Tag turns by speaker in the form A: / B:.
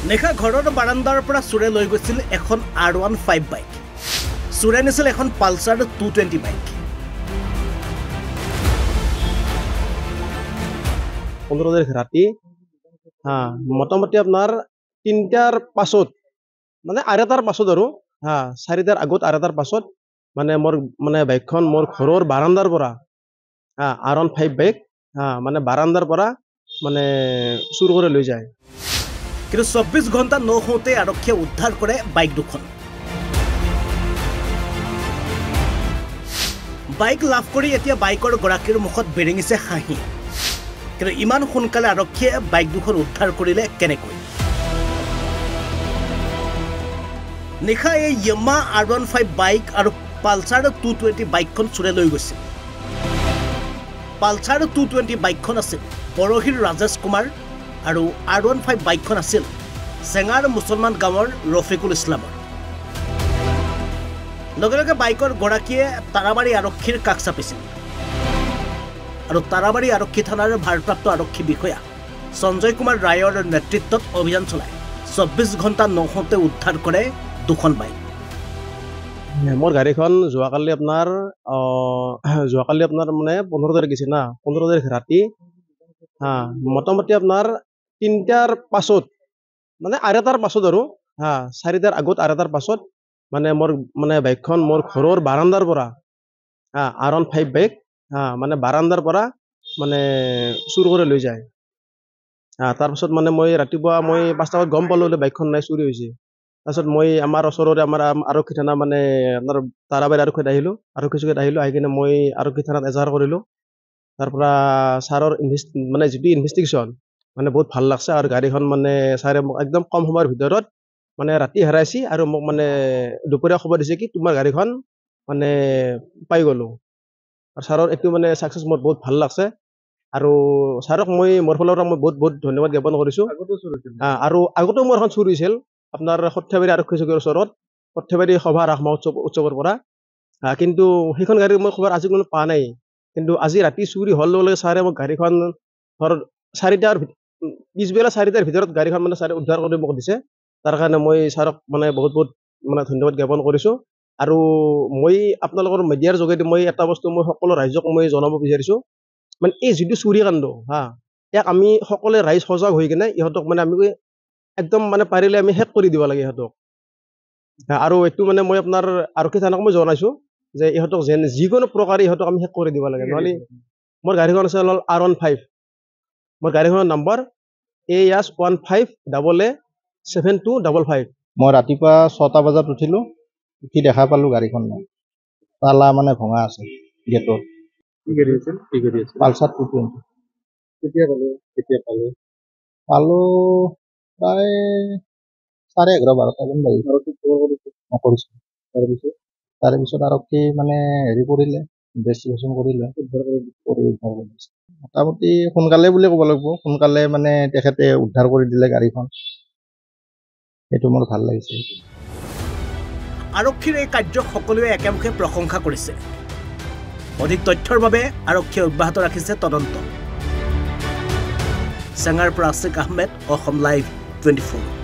A: নিশা ঘৰৰ বাৰান্দাৰ পৰা চুৰে লৈ গৈছিল এখন R15 বাইক। চুৰে নিছিল এখন পালচাৰ 220 বাইক।
B: 15 তাৰিখ ৰাতি মোটামুটি আপোনাৰ 3টাৰ পাছত মানে আঢ়ৈটাৰ পাছত আৰু 4টাৰ আগত আঢ়ৈটাৰ পাছত মানে মোৰ মানে বাইকখন মোৰ ঘৰৰ বাৰান্দাৰ পৰা R15 বাইক মানে বাৰান্দাৰ পৰা মানে চুৰ কৰি লৈ যায়।
A: কিন্তু 24 ঘণ্টা নহওঁতে আৰক্ষীয়ে উদ্ধাৰ কৰে বাইক দুখন। বাইক লাভ কৰি এতিয়া বাইকৰ গৰাকীৰ মুখত বেৰিঙিছে হাঁহি। কিন্তু ইমান সোনকালে আৰক্ষীয়ে বাইক দুখন উদ্ধাৰ কৰিলে কেনেকৈ? নিশা এই য়ামা R15 বাইক আৰু পালচাৰ 220 বাইকখন চুৰে লৈ গৈছিল। পালচাৰ 220 বাইকখন আছিল বৰহীৰ ৰাজেশ কুমাৰ আৰু R15 বাইকখন আছিল চেঙাৰ মুছলমান গাঁৱৰ ৰফিকুল ইছলামৰ। লগে লগে বাইকৰ গৰাকীয়ে তাৰাবাৰী আৰক্ষীৰ কাষ চাপিছিল আৰু তাৰাবাৰী আৰক্ষী থানাৰ ভাৰপ্ৰাপ্ত আৰক্ষী বিষয়া সঞ্জয় কুমাৰ ৰায়ৰ নেতৃত্বত অভিযান চলাই 24 ঘণ্টা নহওঁতে উদ্ধাৰ কৰে দুখন বাইক।
B: মোৰ গাড়ীখন যোৱাকালি আপোনাৰ মানে 15 তাৰিখ গৈছে না। 15 তাৰিখ ৰাতি মোটামুটি আপোনাৰ 3টাৰ পাছত মানে আঢ়ৈটাৰ পাছত আৰু 4টাৰ আগত আঢ়ৈটাৰ পাছত মানে মোৰ মানে বাইকখন মোৰ ঘৰৰ বাৰান্দাৰ পৰা R15 বাইক মানে বাৰান্দাৰ পৰা মানে চুৰ কৰি লৈ যায়। তাৰপিছত মানে মই ৰাতিপুৱা 5টা বজাত গম পালোঁ যে বাইকখন নাই, চুৰি হৈছে। তাৰপিছত মই আমাৰ ওচৰতে আমাৰ আৰক্ষী থানা মানে আপোনাৰ তাৰাবাৰী আৰক্ষীত আহিলোঁ। আহি কিনে মই আৰক্ষী থানাত এজাহাৰ কৰিলোঁ। তাৰ পৰা ছাৰৰ মানে যিটো ইনভেষ্টিগেশ্যন মানে বহুত ভাল লাগছে আৰু গাড়ীখন মানে ছাৰে মোক একদম কম সময়ৰ ভিতৰত মানে ৰাতি হেৰাইছে আৰু মোক মানে দুপৰীয়া খবৰ দিছে কি তোমাৰ গাড়ীখন মানে পাই গ'লোঁ। আৰু ছাৰৰ এইটো মানে ছাকচেছ মোৰ বহুত ভাল লাগছে আৰু ছাৰক মই মোৰ ফালৰ পৰা মই বহুত ধন্যবাদ জ্ঞাপন কৰিছোঁ। আৰু আগতেও মোৰ এখন চুৰি হৈছিল আপোনাৰ সৰ্থেবাৰী আৰক্ষী চকীৰ ওচৰত, সৰ্থেবাৰী সভা ৰাস উৎসৱৰ পৰা। কিন্তু সেইখন গাড়ী মই খবৰ আজি কোনো পোৱা নাই। কিন্তু আজি ৰাতি চুৰি হোৱাৰ লগে লগে ছাৰে মোক গাড়ীখন ধৰ পিছবেলা 4টাৰ ভিতৰত গাড়ীখন মানে ছাৰে উদ্ধাৰ কৰি মোক দিছে। তাৰ কাৰণে মই ছাৰক মানে বহুত মানে ধন্যবাদ জ্ঞাপন কৰিছোঁ। আৰু মই আপোনালোকৰ মিডিয়াৰ যোগেদি মই এটা বস্তু মই সকলো ৰাইজক মই জনাব বিচাৰিছোঁ, মানে এই যিটো চুৰি কাণ্ড ইয়াক আমি সকলোৱে ৰাইজ সজাগ হৈ কিনে ইহঁতক মানে আমি একদম মানে পাৰিলে আমি শেষ কৰি দিব লাগে ইহঁতক। আৰু এইটো মানে মই আপোনাৰ আৰক্ষী থানাক মই জনাইছোঁ যে ইহঁতক যিকোনো প্ৰকাৰে ইহঁতক আমি শেষ কৰি দিব লাগে। নহ'লে মোৰ গাড়ীখন আছে হ'ল R15, মোৰ গাড়ীখনৰ নম্বৰ AS15AA7255।
C: মই ৰাতিপুৱা 6টা বজাত উঠিলোঁ, উঠি দেখা পালোঁ গাড়ীখন নাই, তালা মানে ভঙা আছে গেটত।
B: কি গাড়ী আছিল?
C: পালচাৰ 220।
B: কেতিয়া পালে?
C: পালোঁ প্ৰায় 11:30-12টামান বাজিছে। কৰিছোঁ। তাৰপিছত আৰক্ষী মানে হেৰি কৰিলে, ইনভেষ্টিগেশ্যন কৰিলে, উদ্ধাৰ কৰিছে। মোটামুটি সোনকালে বুলি ক'ব লাগিব, সোনকালে মানে তেখেতে উদ্ধাৰ কৰি দিলে গাড়ীখন। সেইটো মোৰ ভাল লাগিছে।
A: আৰক্ষীৰ এই কাৰ্যক সকলোৱে একেমুখে প্ৰশংসা কৰিছে। অধিক তথ্যৰ বাবে আৰক্ষীয়ে অব্যাহত ৰাখিছে তদন্ত। চেঙাৰ পৰা আছিক আহমেদ, অসম লাইভ 24।